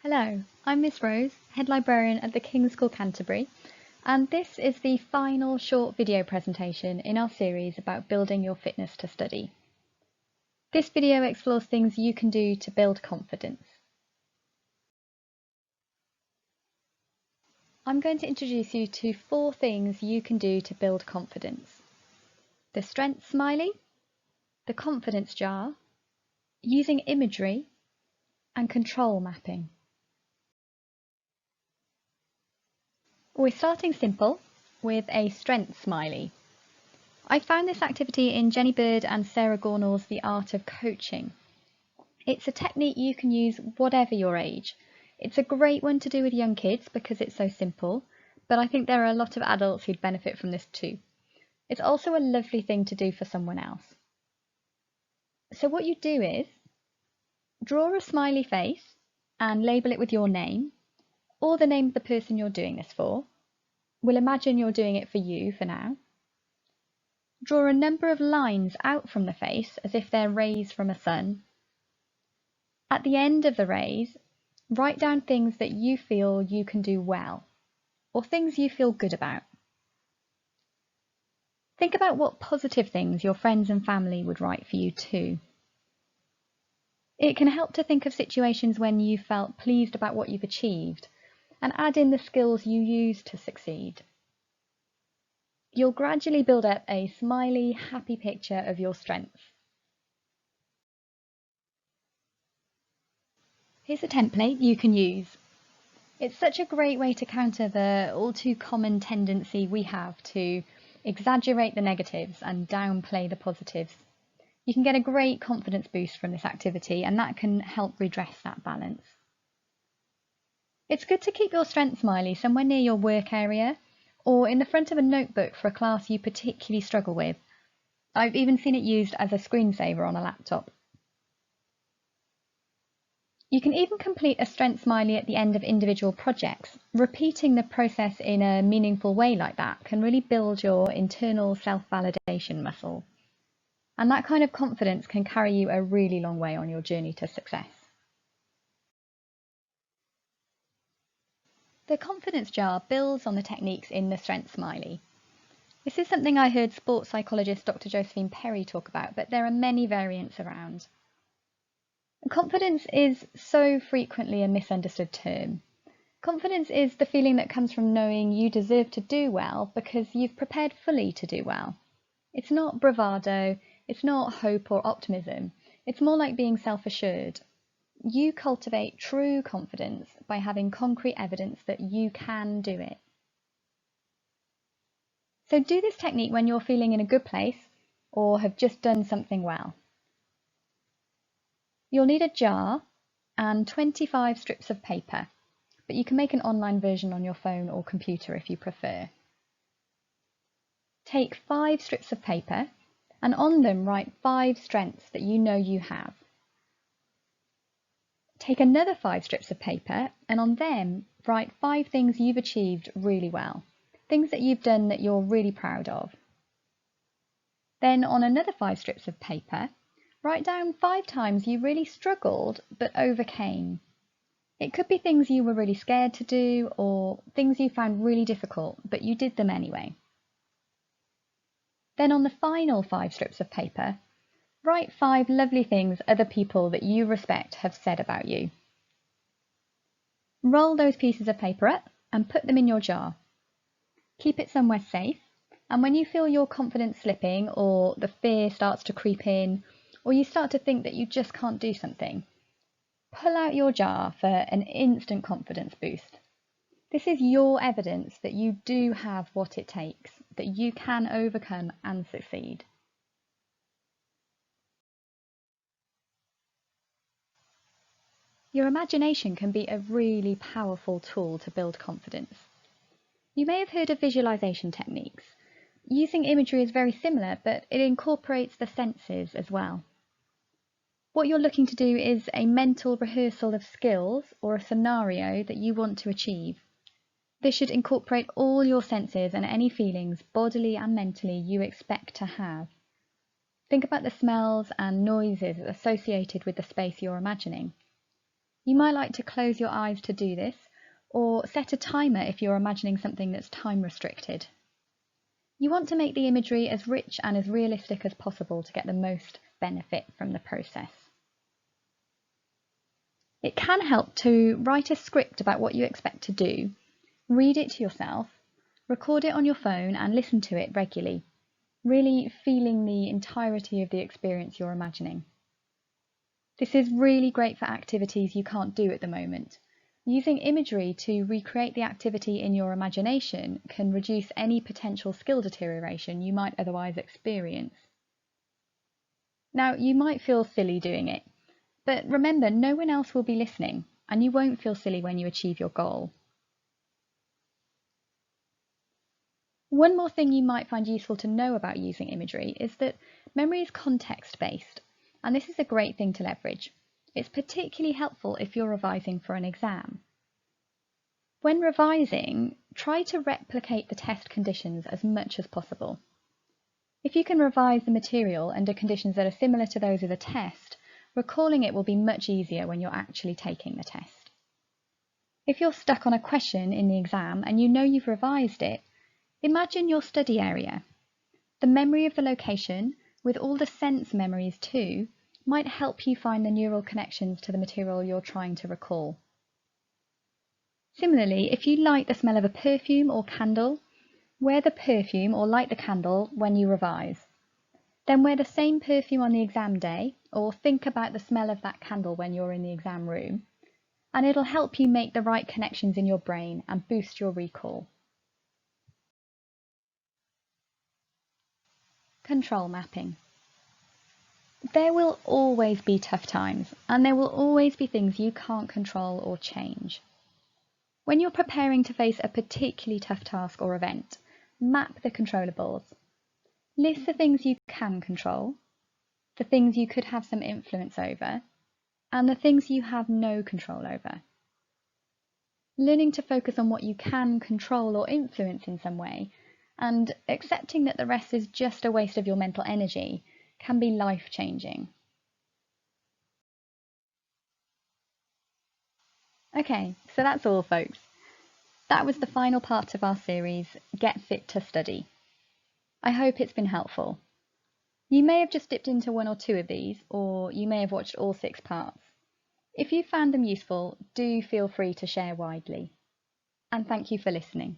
Hello, I'm Miss Rose, Head Librarian at the King's School Canterbury, and this is the final short video presentation in our series about building your fitness to study. This video explores things you can do to build confidence. I'm going to introduce you to 4 things you can do to build confidence. The strength smiley, the confidence jar, using imagery, and control mapping. We're starting simple with a strength smiley. I found this activity in Jenny Bird and Sarah Gornall's The Art of Coaching. It's a technique you can use whatever your age. It's a great one to do with young kids because it's so simple, but I think there are a lot of adults who'd benefit from this too. It's also a lovely thing to do for someone else. So what you do is draw a smiley face and label it with your name or the name of the person you're doing this for. We'll imagine you're doing it for you for now. Draw a number of lines out from the face as if they're rays from a sun. At the end of the rays, write down things that you feel you can do well, or things you feel good about. Think about what positive things your friends and family would write for you too. It can help to think of situations when you felt pleased about what you've achieved, and add in the skills you used to succeed. You'll gradually build up a smiley, happy picture of your strengths. Here's a template you can use. It's such a great way to counter the all too common tendency we have to exaggerate the negatives and downplay the positives. You can get a great confidence boost from this activity, and that can help redress that balance. It's good to keep your strength smiley somewhere near your work area or in the front of a notebook for a class you particularly struggle with. I've even seen it used as a screensaver on a laptop. You can even complete a strength smiley at the end of individual projects. Repeating the process in a meaningful way like that can really build your internal self-validation muscle. And that kind of confidence can carry you a really long way on your journey to success. The confidence jar builds on the techniques in the strength smiley. This is something I heard sports psychologist Dr. Josephine Perry talk about, but there are many variants around. Confidence is so frequently a misunderstood term. Confidence is the feeling that comes from knowing you deserve to do well because you've prepared fully to do well. It's not bravado, it's not hope or optimism, it's more like being self-assured. You cultivate true confidence by having concrete evidence that you can do it. So do this technique when you're feeling in a good place or have just done something well. You'll need a jar and 25 strips of paper, but you can make an online version on your phone or computer if you prefer. Take 5 strips of paper and on them write 5 strengths that you know you have. Take another 5 strips of paper and on them write 5 things you've achieved really well, things that you've done that you're really proud of. Then on another 5 strips of paper, write down 5 times you really struggled but overcame. It could be things you were really scared to do or things you found really difficult, but you did them anyway. Then on the final 5 strips of paper, write 5 lovely things other people that you respect have said about you. Roll those pieces of paper up and put them in your jar. Keep it somewhere safe, and when you feel your confidence slipping or the fear starts to creep in, or you start to think that you just can't do something, pull out your jar for an instant confidence boost. This is your evidence that you do have what it takes, that you can overcome and succeed. Your imagination can be a really powerful tool to build confidence. You may have heard of visualization techniques. Using imagery is very similar, but it incorporates the senses as well. What you're looking to do is a mental rehearsal of skills or a scenario that you want to achieve. This should incorporate all your senses and any feelings, bodily and mentally, you expect to have. Think about the smells and noises associated with the space you're imagining. You might like to close your eyes to do this, or set a timer if you're imagining something that's time restricted. You want to make the imagery as rich and as realistic as possible to get the most benefit from the process. It can help to write a script about what you expect to do, read it to yourself, record it on your phone and listen to it regularly, really feeling the entirety of the experience you're imagining. This is really great for activities you can't do at the moment. Using imagery to recreate the activity in your imagination can reduce any potential skill deterioration you might otherwise experience. Now, you might feel silly doing it, but remember, no one else will be listening, and you won't feel silly when you achieve your goal. One more thing you might find useful to know about using imagery is that memory is context-based, and this is a great thing to leverage. It's particularly helpful if you're revising for an exam. When revising, try to replicate the test conditions as much as possible. If you can revise the material under conditions that are similar to those of the test, recalling it will be much easier when you're actually taking the test. If you're stuck on a question in the exam and you know you've revised it, imagine your study area. The memory of the location, with all the sense memories too, might help you find the neural connections to the material you're trying to recall. Similarly, if you like the smell of a perfume or candle, wear the perfume or light the candle when you revise. Then wear the same perfume on the exam day, or think about the smell of that candle when you're in the exam room, and it'll help you make the right connections in your brain and boost your recall. Control mapping. There will always be tough times, and there will always be things you can't control or change. When you're preparing to face a particularly tough task or event, map the controllables. List the things you can control, the things you could have some influence over, and the things you have no control over. Learning to focus on what you can control or influence in some way, and accepting that the rest is just a waste of your mental energy, can be life-changing. Okay, so that's all, folks. That was the final part of our series, Get Fit to Study. I hope it's been helpful. You may have just dipped into one or two of these, or you may have watched all 6 parts. If you found them useful, do feel free to share widely. And thank you for listening.